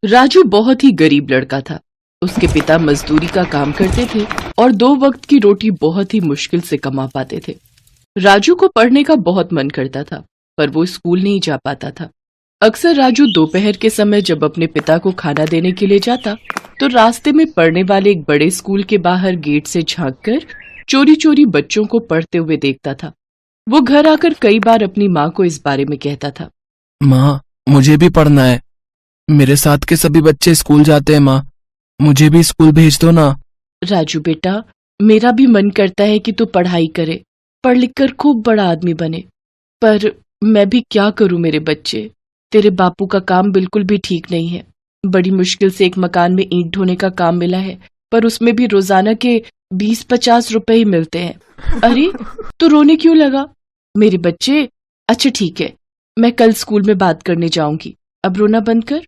राजू बहुत ही गरीब लड़का था। उसके पिता मजदूरी का काम करते थे और 2 वक्त की रोटी बहुत ही मुश्किल से कमा पाते थे। राजू को पढ़ने का बहुत मन करता था, पर वो स्कूल नहीं जा पाता था। अक्सर राजू दोपहर के समय जब अपने पिता को खाना देने के लिए जाता, तो रास्ते में पढ़ने वाले एक बड़े स्कूल के बाहर गेट से झांककर चोरी चोरी बच्चों को पढ़ते हुए देखता था। वो घर आकर कई बार अपनी माँ को इस बारे में कहता था। माँ, मुझे भी पढ़ना है। मेरे साथ के सभी बच्चे स्कूल जाते हैं माँ, मुझे भी स्कूल भेज दो ना। राजू बेटा, मेरा भी मन करता है कि तू पढ़ाई करे, पढ़ लिख कर खूब बड़ा आदमी बने, पर मैं भी क्या करूं मेरे बच्चे। तेरे बापू का काम बिल्कुल भी ठीक नहीं है। बड़ी मुश्किल से एक मकान में ईंट ढोने का काम मिला है, पर उसमें भी रोजाना के 20-50 रुपए ही मिलते हैं। अरे, तू रोने क्यों लगा मेरे बच्चे? अच्छा ठीक है, मैं कल स्कूल में बात करने जाऊंगी, अब रोना बंद कर।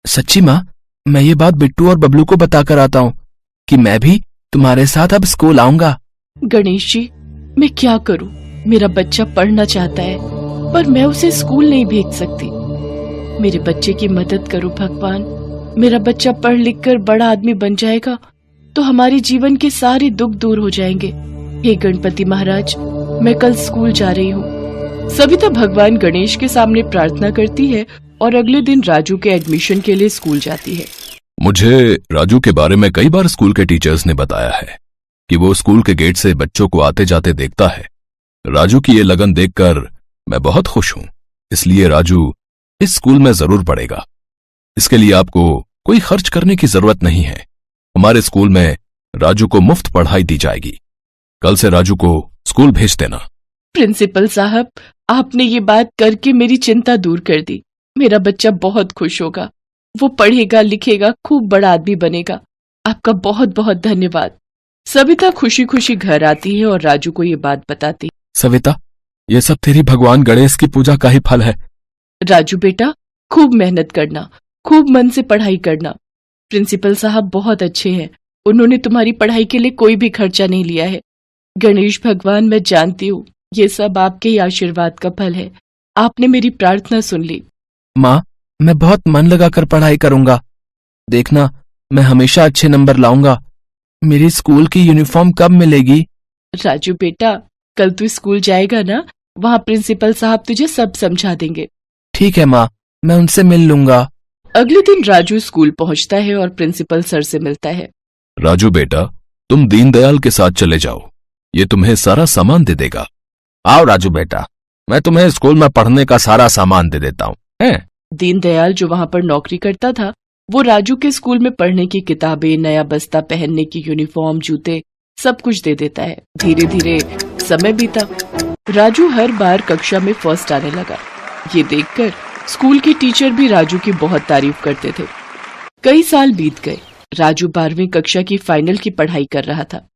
सच्ची माँ, मैं ये बात बिट्टू और बबलू को बताकर आता हूँ कि मैं भी तुम्हारे साथ अब स्कूल आऊंगा। गणेश जी, मैं क्या करूं? मेरा बच्चा पढ़ना चाहता है, पर मैं उसे स्कूल नहीं भेज सकती। मेरे बच्चे की मदद करो भगवान। मेरा बच्चा पढ़ लिख कर बड़ा आदमी बन जाएगा तो हमारे जीवन के सारे दुख दूर हो जाएंगे। हे गणपति महाराज, मैं कल स्कूल जा रही हूँ। सविता भगवान गणेश के सामने प्रार्थना करती है और अगले दिन राजू के एडमिशन के लिए स्कूल जाती है। मुझे राजू के बारे में कई बार स्कूल के टीचर्स ने बताया है कि वो स्कूल के गेट से बच्चों को आते जाते देखता है। राजू की ये लगन देखकर मैं बहुत खुश हूं, इसलिए राजू इस स्कूल में जरूर पढ़ेगा। इसके लिए आपको कोई खर्च करने की जरूरत नहीं है। हमारे स्कूल में राजू को मुफ्त पढ़ाई दी जाएगी। कल से राजू को स्कूल भेज देना। प्रिंसिपल साहब, आपने ये बात करके मेरी चिंता दूर कर दी। मेरा बच्चा बहुत खुश होगा, वो पढ़ेगा लिखेगा, खूब बड़ा आदमी बनेगा। आपका बहुत बहुत धन्यवाद। सविता खुशी खुशी घर आती है और राजू को ये बात बताती। सविता, ये सब तेरी भगवान गणेश की पूजा का ही फल है। राजू बेटा, खूब मेहनत करना, खूब मन से पढ़ाई करना। प्रिंसिपल साहब बहुत अच्छे हैं, उन्होंने तुम्हारी पढ़ाई के लिए कोई भी खर्चा नहीं लिया है। गणेश भगवान, मैं जानती हूँ ये सब आपके ही आशीर्वाद का फल है। आपने मेरी प्रार्थना सुन ली। माँ, मैं बहुत मन लगाकर पढ़ाई करूंगा। देखना, मैं हमेशा अच्छे नंबर लाऊंगा। मेरी स्कूल की यूनिफॉर्म कब मिलेगी? राजू बेटा, कल तू स्कूल जाएगा ना, वहाँ प्रिंसिपल साहब तुझे सब समझा देंगे। ठीक है माँ, मैं उनसे मिल लूंगा। अगले दिन राजू स्कूल पहुँचता है और प्रिंसिपल सर से मिलता है। राजू बेटा, तुम दीनदयाल के साथ चले जाओ, ये तुम्हें सारा सामान दे देगा। आओ राजू बेटा, मैं तुम्हें स्कूल में पढ़ने का सारा सामान दे देता हूँ। दीनदयाल जो वहाँ पर नौकरी करता था, वो राजू के स्कूल में पढ़ने की किताबें, नया बस्ता, पहनने की यूनिफॉर्म, जूते, सब कुछ दे देता है। धीरे धीरे समय बीता। राजू हर बार कक्षा में फर्स्ट आने लगा। ये देखकर स्कूल के टीचर भी राजू की बहुत तारीफ करते थे। कई साल बीत गए। राजू 12वीं कक्षा की फाइनल की पढ़ाई कर रहा था।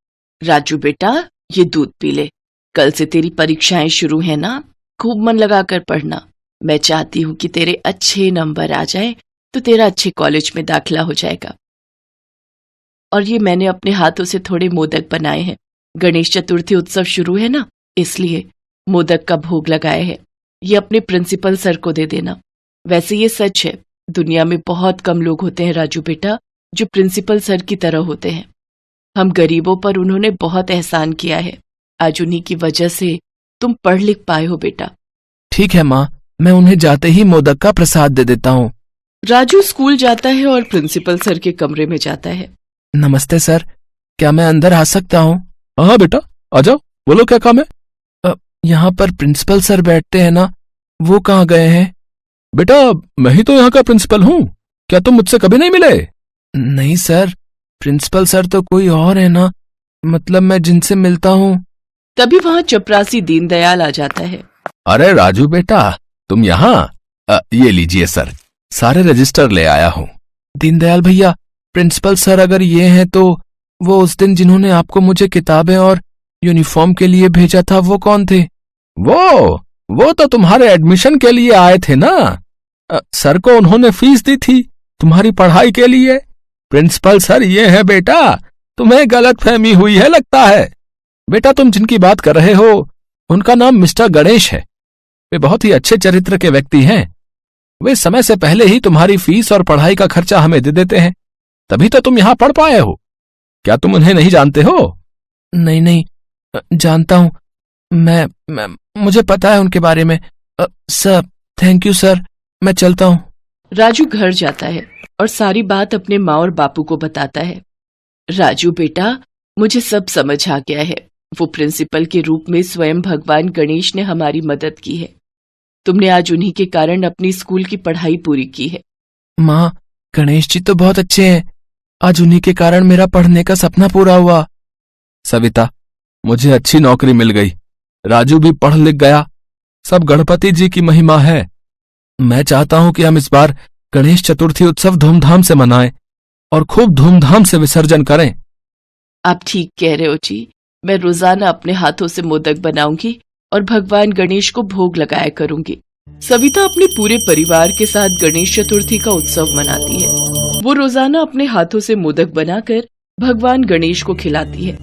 राजू बेटा, ये दूध पी ले, कल से तेरी परीक्षाएं शुरू है ना, खूब मन लगाकर पढ़ना। मैं चाहती हूँ कि तेरे अच्छे नंबर आ जाए तो तेरा अच्छे कॉलेज में दाखिला हो जाएगा। और ये मैंने अपने हाथों से थोड़े मोदक बनाए हैं। गणेश चतुर्थी उत्सव शुरू है ना, इसलिए मोदक का भोग लगाए हैं। ये अपने प्रिंसिपल सर को दे देना। वैसे ये सच है, दुनिया में बहुत कम लोग होते हैं राजू बेटा, जो प्रिंसिपल सर की तरह होते हैं। हम गरीबों पर उन्होंने बहुत एहसान किया है। आज उन्हीं की वजह से तुम पढ़ लिख पाए हो बेटा। ठीक है माँ, मैं उन्हें जाते ही मोदक का प्रसाद दे देता हूँ। राजू स्कूल जाता है और प्रिंसिपल सर के कमरे में जाता है। नमस्ते सर, क्या मैं अंदर आ सकता हूँ? हाँ बेटा, आ जाओ, बोलो क्या काम है? यहाँ पर प्रिंसिपल सर बैठते हैं ना, वो कहाँ गए हैं? बेटा, मैं ही तो यहाँ का प्रिंसिपल हूँ। क्या तुम मुझसे कभी नहीं मिले? नहीं सर, प्रिंसिपल सर तो कोई और है ना, मतलब मैं जिनसे मिलता हूँ। तभी वहाँ चपरासी दीनदयाल आ जाता है। अरे राजू बेटा, तुम यहाँ? ये लीजिए सर, सारे रजिस्टर ले आया हूँ। दीनदयाल भैया, प्रिंसिपल सर अगर ये हैं तो वो उस दिन जिन्होंने आपको मुझे किताबें और यूनिफॉर्म के लिए भेजा था, वो कौन थे? वो तो तुम्हारे एडमिशन के लिए आए थे ना। सर को उन्होंने फीस दी थी तुम्हारी पढ़ाई के लिए। प्रिंसिपल सर ये है बेटा, तुम्हें गलतफहमी हुई है लगता है। बेटा, तुम जिनकी बात कर रहे हो उनका नाम मिस्टर गणेश है। वे बहुत ही अच्छे चरित्र के व्यक्ति हैं। वे समय से पहले ही तुम्हारी फीस और पढ़ाई का खर्चा हमें दे देते हैं, तभी तो तुम यहां पढ़ पाए हो। क्या तुम उन्हें नहीं जानते हो? नहीं नहीं, जानता हूं मैं मुझे पता है उनके बारे में। सर, थैंक यू सर, मैं चलता हूं। राजू घर जाता है और सारी बात अपने माँ और बापू को बताता है। राजू बेटा, मुझे सब समझ आ गया है। वो प्रिंसिपल के रूप में स्वयं भगवान गणेश ने हमारी मदद की है। तुमने आज उन्हीं के कारण अपनी स्कूल की पढ़ाई पूरी की है। माँ, गणेश जी तो बहुत अच्छे हैं। आज उन्हीं के कारण मेरा पढ़ने का सपना पूरा हुआ। सविता, मुझे अच्छी नौकरी मिल गई, राजू भी पढ़ लिख गया, सब गणपति जी की महिमा है। मैं चाहता हूं कि हम इस बार गणेश चतुर्थी उत्सव धूमधाम से मनाएं और खूब धूमधाम से विसर्जन करें। आप ठीक कह रहे हो जी। मैं रोजाना अपने हाथों से मोदक बनाऊंगी और भगवान गणेश को भोग लगाया करूंगी। सविता अपने पूरे परिवार के साथ गणेश चतुर्थी का उत्सव मनाती है। वो रोजाना अपने हाथों से मोदक बनाकर भगवान गणेश को खिलाती है।